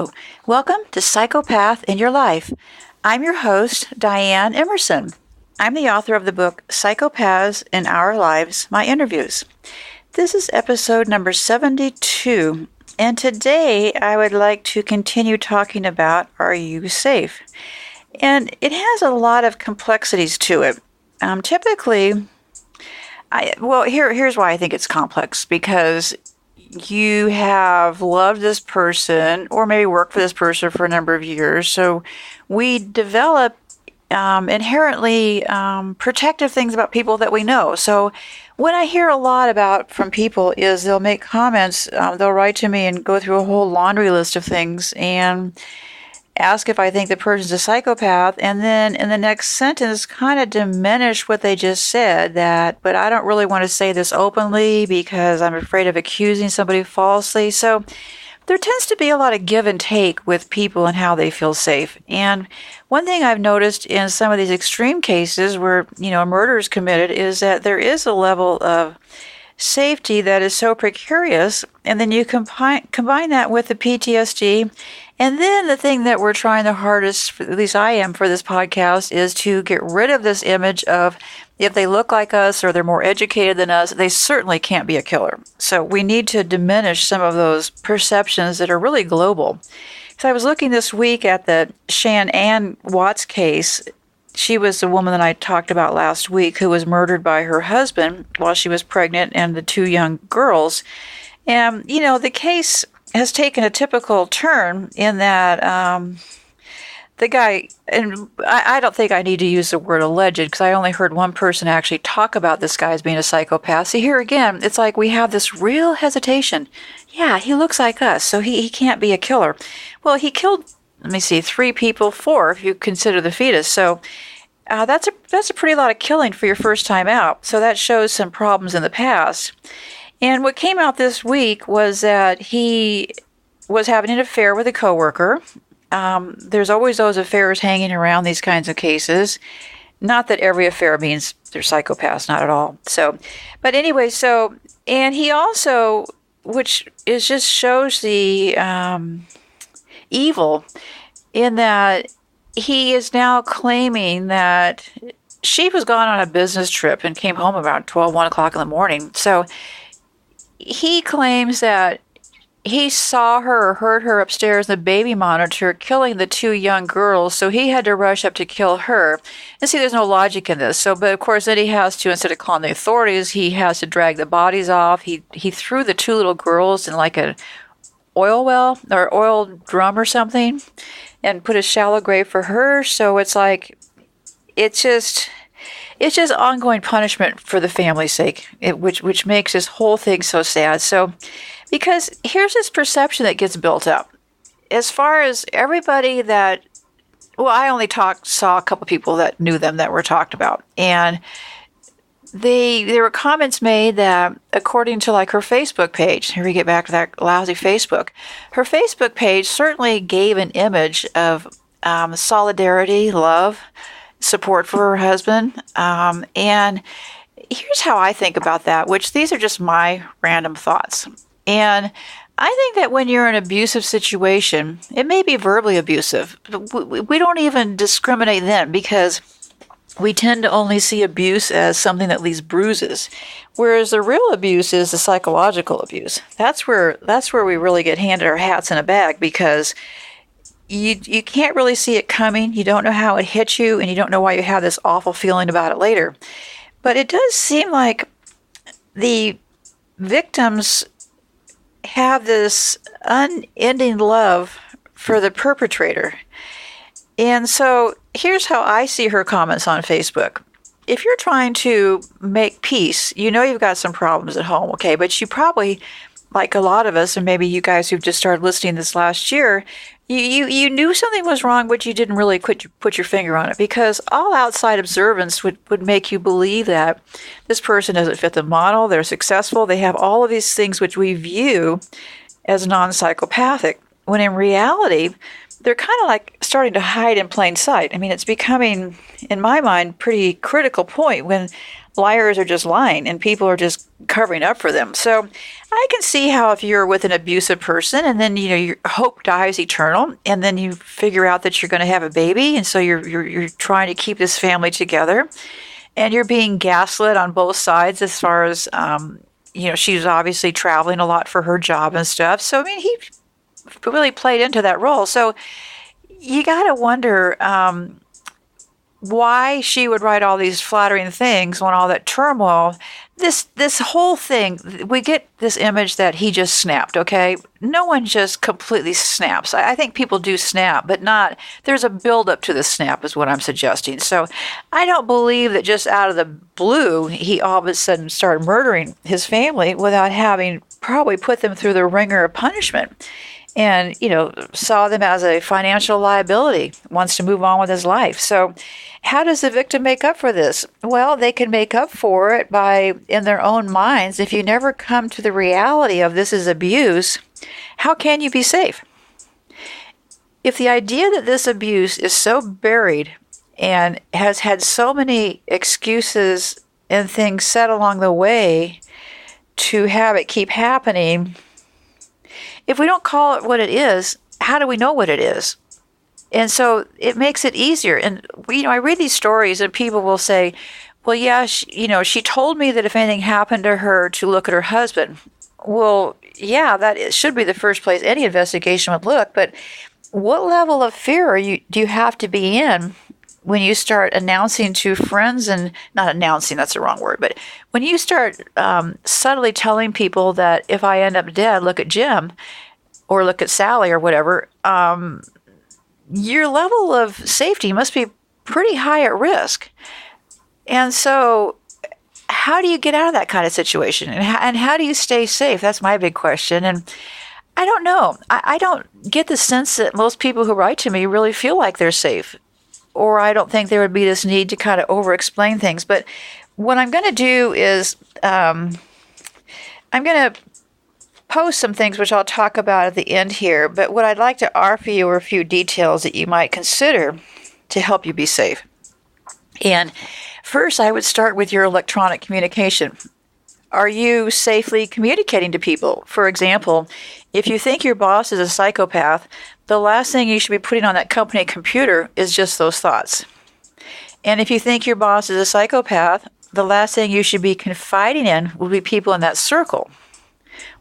Hello, welcome to Psychopath in Your Life. I'm your host, Dianne Emerson. I'm the author of the book Psychopaths in Our Lives, My Interviews. This is episode number 72, and today I would like to continue talking about Are You Safe? And it has a lot of complexities to it. Typically, here's why I think it's complex, because you have loved this person or maybe worked for this person for a number of years. So we develop inherently protective things about people that we know. So what I hear a lot from people is they'll make comments, they'll write to me and go through a whole laundry list of things and ask if I think the person's a psychopath, and then in the next sentence kind of diminish what they just said, but I don't really want to say this openly because I'm afraid of accusing somebody falsely. So there tends to be a lot of give and take with people and how they feel safe. And one thing I've noticed in some of these extreme cases where, a murder is committed is that there is a level of safety that is so precarious, and then you combine that with the PTSD. And then the thing that we're trying the hardest, at least I am for this podcast, is to get rid of this image of if they look like us or they're more educated than us, they certainly can't be a killer. So we need to diminish some of those perceptions that are really global. So I was looking this week at the Shanann Watts case. She was the woman that I talked about last week who was murdered by her husband while she was pregnant and the two young girls. And, the case has taken a typical turn in that the guy, and I don't think I need to use the word alleged because I only heard one person actually talk about this guy as being a psychopath. See, here again, it's like we have this real hesitation. Yeah, he looks like us, so he can't be a killer. Well, he killed, 3 people, 4 if you consider the fetus. So that's a pretty lot of killing for your first time out. So that shows some problems in the past. And what came out this week was that he was having an affair with a coworker. There's always those affairs hanging around these kinds of cases. Not that every affair means they're psychopaths, not at all. But anyway, and he also, which is just shows the evil in that he is now claiming that she was gone on a business trip and came home about 1 o'clock in the morning. So he claims that he saw her or heard her upstairs in the baby monitor killing the 2 young girls, so he had to rush up to kill her. And see, there's no logic in this. But of course, then he has to, instead of calling the authorities, he has to drag the bodies off. He threw the 2 little girls in like an oil well or oil drum or something and put a shallow grave for her. So it's like, it's just ongoing punishment for the family's sake, which makes this whole thing so sad. So, because here's this perception that gets built up. As far as everybody that, I only saw a couple people that knew them that were talked about. And there were comments made that according to like her Facebook page, here we get back to that lousy Facebook, her Facebook page certainly gave an image of solidarity, love, support for her husband. And here's how I think about that, which these are just my random thoughts. And I think that when you're in an abusive situation, it may be verbally abusive. We don't even discriminate then because we tend to only see abuse as something that leaves bruises. Whereas the real abuse is the psychological abuse. That's where we really get handed our hats in a bag because you can't really see it coming. You don't know how it hits you, and you don't know why you have this awful feeling about it later. But it does seem like the victims have this unending love for the perpetrator. And so here's how I see her comments on Facebook. If you're trying to make peace, you've got some problems at home, okay? But you probably, like a lot of us, and maybe you guys who've just started listening this last year, you knew something was wrong, but you didn't really put your finger on it because all outside observance would make you believe that this person doesn't fit the model, they're successful, they have all of these things which we view as non-psychopathic, when in reality, they're kind of like starting to hide in plain sight. I mean, it's becoming, in my mind, pretty critical point when liars are just lying and people are just covering up for them. So I can see how if you're with an abusive person and then, your hope dies eternal and then you figure out that you're going to have a baby. And so you're trying to keep this family together and you're being gaslit on both sides as far as, she's obviously traveling a lot for her job and stuff. So, I mean, he really played into that role. So you got to wonder, why she would write all these flattering things when all that turmoil, this whole thing, we get this image that he just snapped, okay? No one just completely snaps. I think people do snap, but there's a buildup to the snap is what I'm suggesting. So I don't believe that just out of the blue, he all of a sudden started murdering his family without having probably put them through the ringer of punishment. And, saw them as a financial liability, wants to move on with his life. So how does the victim make up for this? Well, they can make up for it by, in their own minds, if you never come to the reality of this is abuse, how can you be safe? If the idea that this abuse is so buried and has had so many excuses and things said along the way to have it keep happening, if we don't call it what it is, how do we know what it is? And so it makes it easier. And I read these stories and people will say, well, yeah, she told me that if anything happened to her to look at her husband. Well, yeah, should be the first place any investigation would look. But what level of fear do you have to be in when you start announcing to friends, and not announcing, that's the wrong word, but when you start subtly telling people that if I end up dead, look at Jim or look at Sally or whatever, your level of safety must be pretty high at risk. And so how do you get out of that kind of situation? And how do you stay safe? That's my big question. And I don't know. I don't get the sense that most people who write to me really feel like they're safe. Or I don't think there would be this need to kind of over-explain things. But what I'm going to do is I'm going to post some things which I'll talk about at the end here. But what I'd like to offer you are a few details that you might consider to help you be safe. And first, I would start with your electronic communication. Are you safely communicating to people? For example, if you think your boss is a psychopath, the last thing you should be putting on that company computer is just those thoughts. And if you think your boss is a psychopath, the last thing you should be confiding in would be people in that circle.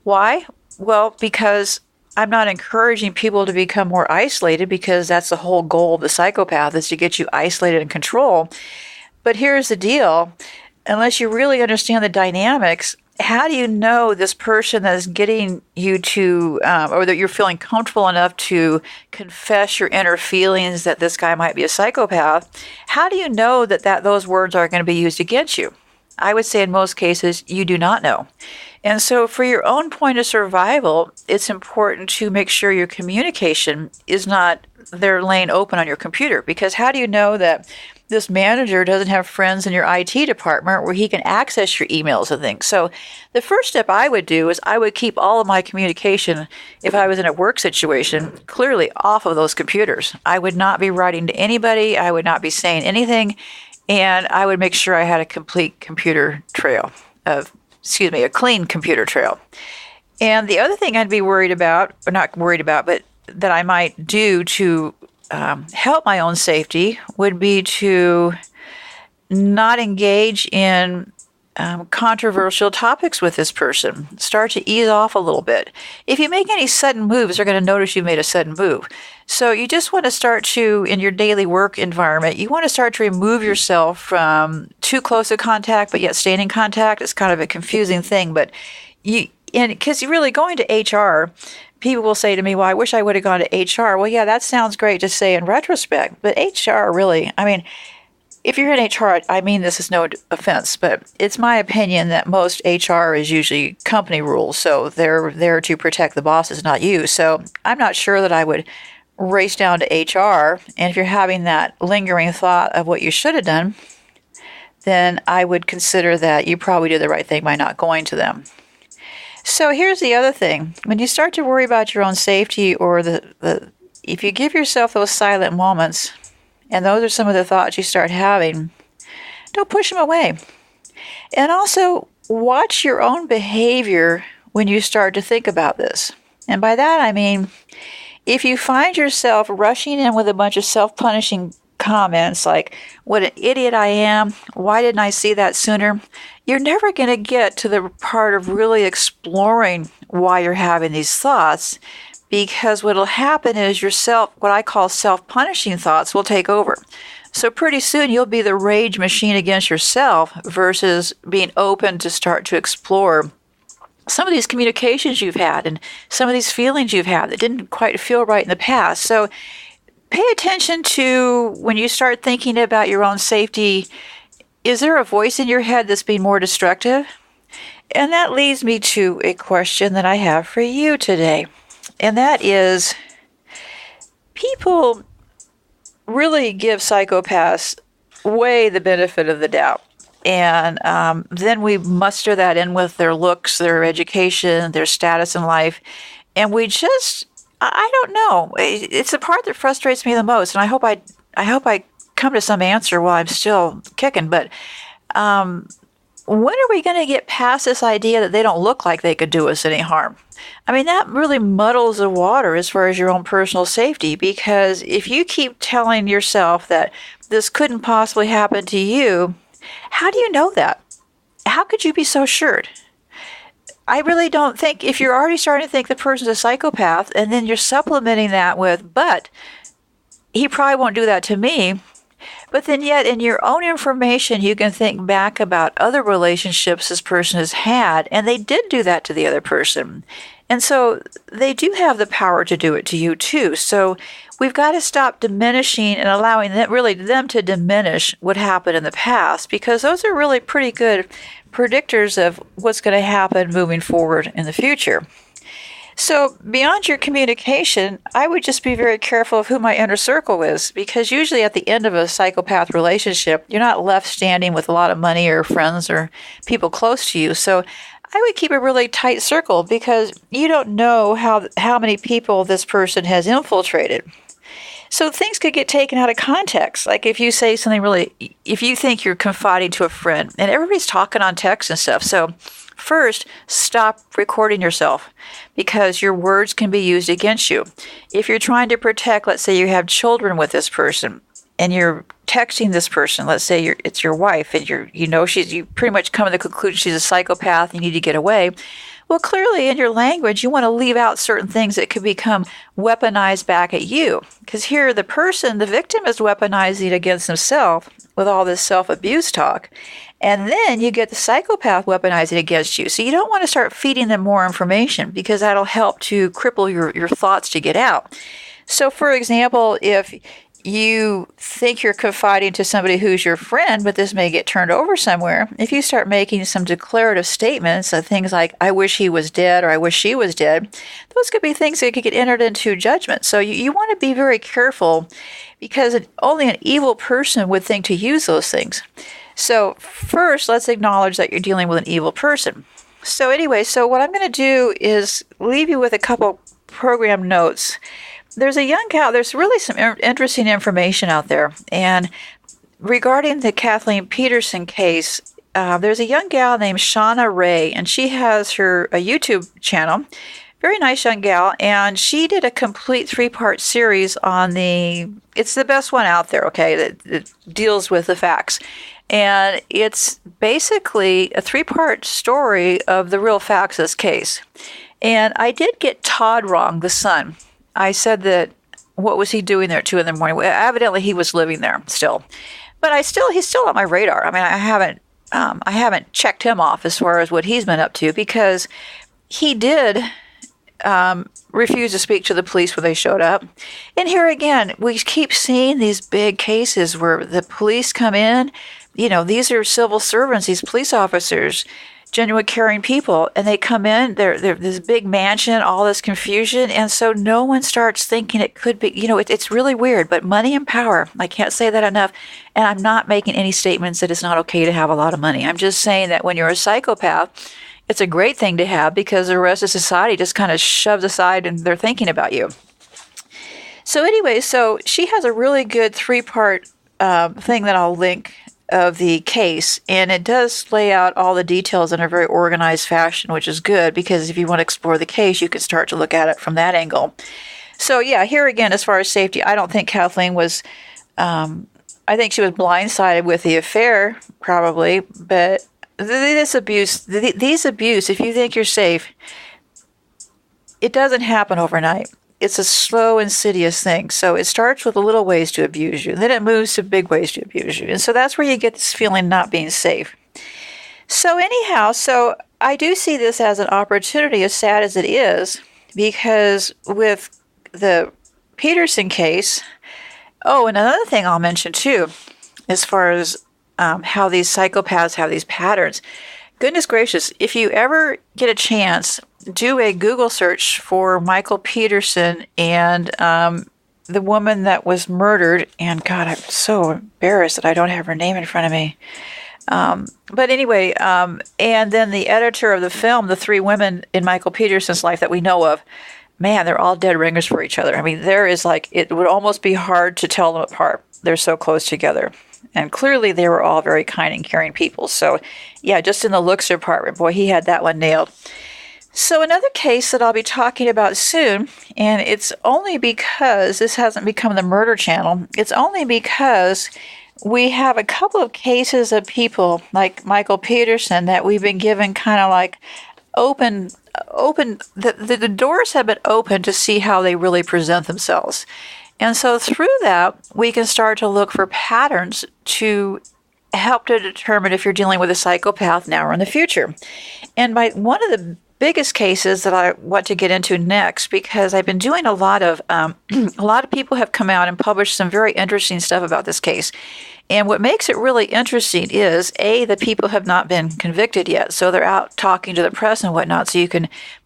Why? Well, because I'm not encouraging people to become more isolated, because that's the whole goal of the psychopath, is to get you isolated and control. But here's the deal. Unless you really understand the dynamics, how do you know this person that is getting you to, or that you're feeling comfortable enough to confess your inner feelings that this guy might be a psychopath? How do you know that those words aren't going to be used against you? I would say in most cases, you do not know. And so for your own point of survival, it's important to make sure your communication is not there laying open on your computer. Because how do you know that this manager doesn't have friends in your IT department where he can access your emails and things? So the first step I would do is I would keep all of my communication, if I was in a work situation, clearly off of those computers. I would not be writing to anybody. I would not be saying anything. And I would make sure I had a complete computer trail a clean computer trail. And the other thing I'd be worried about, or not worried about, but that I might do to help my own safety would be to not engage in controversial topics with this person. Start to ease off a little bit. If you make any sudden moves, they're going to notice you made a sudden move. So you just want to start to, in your daily work environment, you want to start to remove yourself from too close a contact, but yet staying in contact. It's kind of a confusing thing, but because you're really going to HR, people will say to me, well, I wish I would have gone to HR. Well, yeah, that sounds great to say in retrospect, but HR really, if you're in HR, I mean this is no offense, but it's my opinion that most HR is usually company rules, so they're there to protect the bosses, not you. So I'm not sure that I would race down to HR, and if you're having that lingering thought of what you should have done, then I would consider that you probably did the right thing by not going to them. So here's the other thing. When you start to worry about your own safety, or if you give yourself those silent moments, and those are some of the thoughts you start having, don't push them away. And also, watch your own behavior when you start to think about this. And by that, I mean, if you find yourself rushing in with a bunch of self-punishing comments like, what an idiot I am, why didn't I see that sooner? You're never going to get to the part of really exploring why you're having these thoughts, because what will happen is what I call self-punishing thoughts will take over. So pretty soon you'll be the rage machine against yourself versus being open to start to explore some of these communications you've had and some of these feelings you've had that didn't quite feel right in the past. So pay attention to when you start thinking about your own safety. Is there a voice in your head that's being more destructive? And that leads me to a question that I have for you today. And that is, people really give psychopaths way the benefit of the doubt. And then we muster that in with their looks, their education, their status in life. And we just, I don't know. It's the part that frustrates me the most. And I hope I come to some answer while I'm still kicking. But when are we going to get past this idea that they don't look like they could do us any harm? I mean, that really muddles the water as far as your own personal safety, because if you keep telling yourself that this couldn't possibly happen to you, how do you know that? How could you be so sure? I really don't think, if you're already starting to think the person's a psychopath, and then you're supplementing that with, but he probably won't do that to me. But then yet in your own information, you can think back about other relationships this person has had, and they did do that to the other person. And so they do have the power to do it to you too. So we've got to stop diminishing and allowing them to diminish what happened in the past, because those are really pretty good predictors of what's going to happen moving forward in the future. So beyond your communication, I would just be very careful of who my inner circle is, because usually at the end of a psychopath relationship, you're not left standing with a lot of money or friends or people close to you. So I would keep a really tight circle, because you don't know how many people this person has infiltrated. So things could get taken out of context. Like if you say something if you think you're confiding to a friend, and everybody's talking on text and stuff. So first, stop recording yourself, because your words can be used against you. If you're trying to protect, let's say you have children with this person, and you're texting this person, let's say it's your wife, and you pretty much come to the conclusion she's a psychopath, you need to get away. Well, clearly in your language, you want to leave out certain things that could become weaponized back at you. Because here the victim is weaponizing against himself with all this self-abuse talk. And then you get the psychopath weaponizing against you. So you don't want to start feeding them more information, because that'll help to cripple your thoughts to get out. So for example, if you think you're confiding to somebody who's your friend, but this may get turned over somewhere, if you start making some declarative statements of things like, I wish he was dead, or I wish she was dead, those could be things that could get entered into judgment. So you want to be very careful, because only an evil person would think to use those things. So first, let's acknowledge that you're dealing with an evil person. So anyway, what I'm going to do is leave you with a couple program notes. There's a young gal, there's really some interesting information out there. And regarding the Kathleen Peterson case, there's a young gal named Shauna Ray, and she has a YouTube channel. Very nice young gal, and she did a complete 3-part series on it's the best one out there, okay, that deals with the facts. And it's basically a 3-part story of the real facts of this case. And I did get Todd wrong, the son. I said that, what was he doing there at 2 a.m? Evidently he was living there still. But he's still on my radar. I mean, I haven't checked him off as far as what he's been up to, because he did refused to speak to the police when they showed up. And here again, we keep seeing these big cases where the police come in. These are civil servants, these police officers, genuine caring people, and they come in, they're this big mansion, all this confusion, and so no one starts thinking it could be, it's really weird, but money and power, I can't say that enough, and I'm not making any statements that it's not okay to have a lot of money. I'm just saying that when you're a psychopath, it's a great thing to have, because the rest of society just kind of shoves aside and they're thinking about you. So anyway, she has a really good 3-part thing that I'll link of the case, and it does lay out all the details in a very organized fashion, which is good because if you want to explore the case, you can start to look at it from that angle. So yeah, here again, as far as safety, I don't think Kathleen was, I think she was blindsided with the affair, probably, but these abuse, if you think you're safe, it doesn't happen overnight. It's a slow, insidious thing. So it starts with little ways to abuse you. Then it moves to big ways to abuse you. And so that's where you get this feeling not being safe. So anyhow, so I do see this as an opportunity, as sad as it is, because with the Peterson case, oh, and another thing I'll mention too, as far as how these psychopaths have these patterns. Goodness gracious, if you ever get a chance, do a Google search for Michael Peterson and the woman that was murdered. And God, I'm so embarrassed that I don't have her name in front of me. But anyway, and then the editor of the film, the three women in Michael Peterson's life that we know of, man, they're all dead ringers for each other. I mean, there is like, it would almost be hard to tell them apart. They're so close together. And clearly they were all very kind and caring people. So yeah, just in the looks department, boy, he had that one nailed. So another case that I'll be talking about soon, and it's only because this hasn't become the murder channel, it's only because we have a couple of cases of people like Michael Peterson that we've been given kind of like open, the doors have been open to see how they really present themselves. And so through that, we can start to look for patterns to help to determine if you're dealing with a psychopath now or in the future. And one of the biggest cases that I want to get into next, because I've been doing a lot of people have come out and published some very interesting stuff about this case. And what makes it really interesting is, A, the people have not been convicted yet. So they're out talking to the press and whatnot. So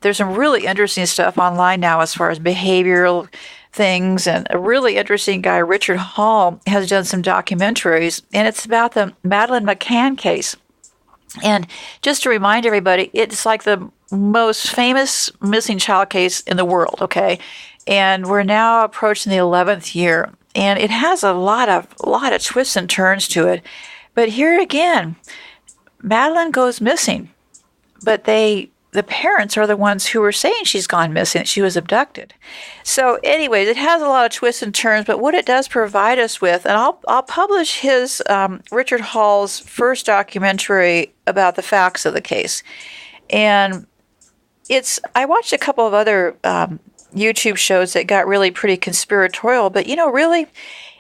there's some really interesting stuff online now as far as behavioral things. And a really interesting guy, Richard Hall, has done some documentaries. And it's about the Madeleine McCann case. And just to remind everybody, it's like the most famous missing child case in the world, okay? And we're now approaching the 11th year. And it has a lot of twists and turns to it. But here again, Madeleine goes missing. But the parents are the ones who are saying she's gone missing, that she was abducted. So anyways, it has a lot of twists and turns, but what it does provide us with, and I'll publish his, Richard Hall's first documentary about the facts of the case. And I watched a couple of other YouTube shows that got really pretty conspiratorial, but really,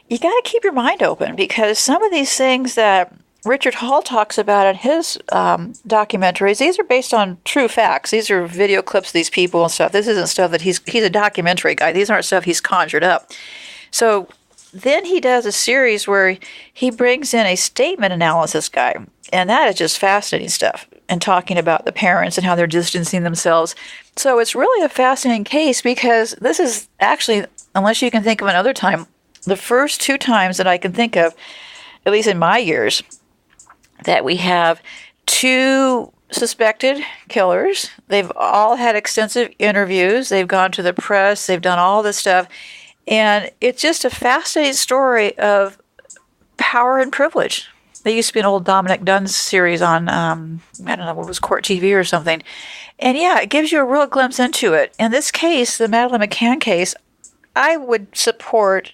you got to keep your mind open, because some of these things that Richard Hall talks about in his documentaries, these are based on true facts. These are video clips of these people and stuff. This isn't stuff that he's a documentary guy. These aren't stuff he's conjured up. So then he does a series where he brings in a statement analysis guy, and that is just fascinating stuff, and talking about the parents and how they're distancing themselves. So it's really a fascinating case, because this is actually, unless you can think of another time, the first two times that I can think of, at least in my years, that we have two suspected killers. They've all had extensive interviews. They've gone to the press. They've done all this stuff. And it's just a fascinating story of power and privilege. There used to be an old Dominic Dunn series on, I don't know, what was Court TV or something. And yeah, it gives you a real glimpse into it. In this case, the Madeleine McCann case, I would support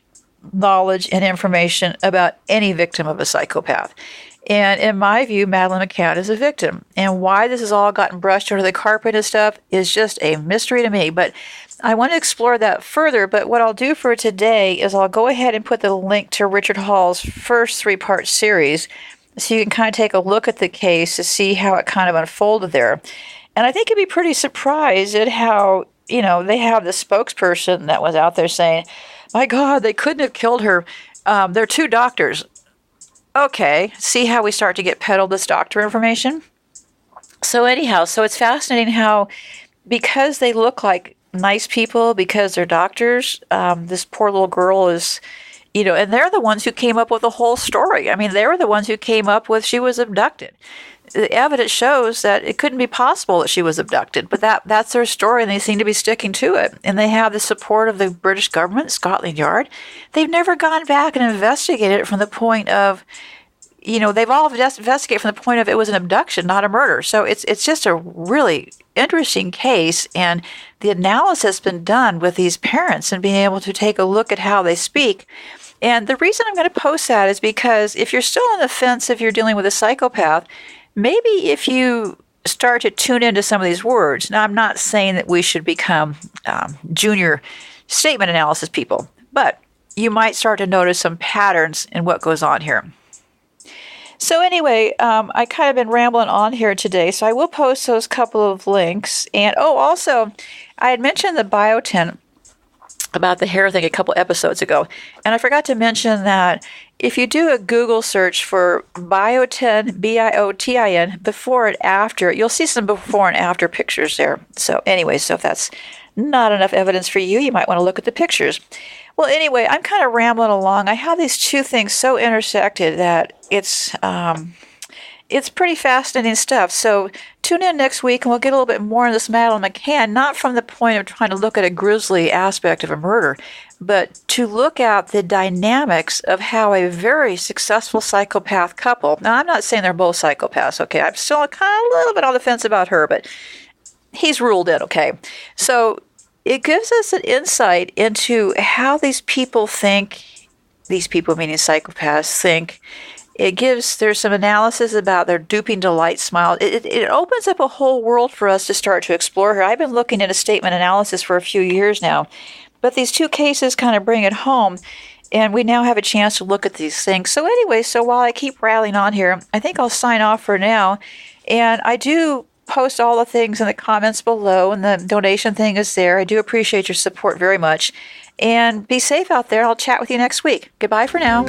knowledge and information about any victim of a psychopath. And in my view, Madeleine McCann is a victim. And why this has all gotten brushed under the carpet and stuff is just a mystery to me. But I want to explore that further. But what I'll do for today is I'll go ahead and put the link to Richard Hall's first 3-part series, so you can kind of take a look at the case to see how it kind of unfolded there. And I think you'd be pretty surprised at how, they have the spokesperson that was out there saying, my God, they couldn't have killed her. They're two doctors. Okay, see how we start to get peddled this doctor information? So anyhow, so it's fascinating how, because they look like nice people, because they're doctors, this poor little girl is, and they're the ones who came up with the whole story. I mean, they were the ones who came up with she was abducted. The evidence shows that it couldn't be possible that she was abducted, but that's their story, and they seem to be sticking to it. And they have the support of the British government, Scotland Yard. They've never gone back and investigated it from the point of, they've all investigated from the point of it was an abduction, not a murder. So it's just a really interesting case, and the analysis has been done with these parents and being able to take a look at how they speak. And the reason I'm going to post that is because if you're still on the fence, if you're dealing with a psychopath, maybe if you start to tune into some of these words. Now, I'm not saying that we should become junior statement analysis people, but you might start to notice some patterns in what goes on here. So anyway, I kind of been rambling on here today, so I will post those couple of links. And also, I had mentioned the biotin about the hair thing a couple episodes ago, and I forgot to mention that if you do a Google search for biotin, B-I-O-T-I-N, before and after, you'll see some before and after pictures there. So anyway, so if that's not enough evidence for you, you might want to look at the pictures. Well, anyway, I'm kind of rambling along. I have these two things so intersected that it's pretty fascinating stuff. So tune in next week and we'll get a little bit more on this Madeleine McCann, not from the point of trying to look at a grisly aspect of a murder, but to look at the dynamics of how a very successful psychopath couple, now I'm not saying they're both psychopaths, okay? I'm still kind of a little bit on the fence about her, but he's ruled it, okay? So it gives us an insight into how these people think, these people meaning psychopaths think. There's some analysis about their duping delight smile. It opens up a whole world for us to start to explore here. I've been looking at a statement analysis for a few years now, but these two cases kind of bring it home, and we now have a chance to look at these things. So anyway, while I keep rattling on here, I think I'll sign off for now, and I do post all the things in the comments below, and the donation thing is there. I do appreciate your support very much, and be safe out there. I'll chat with you next week. Goodbye for now.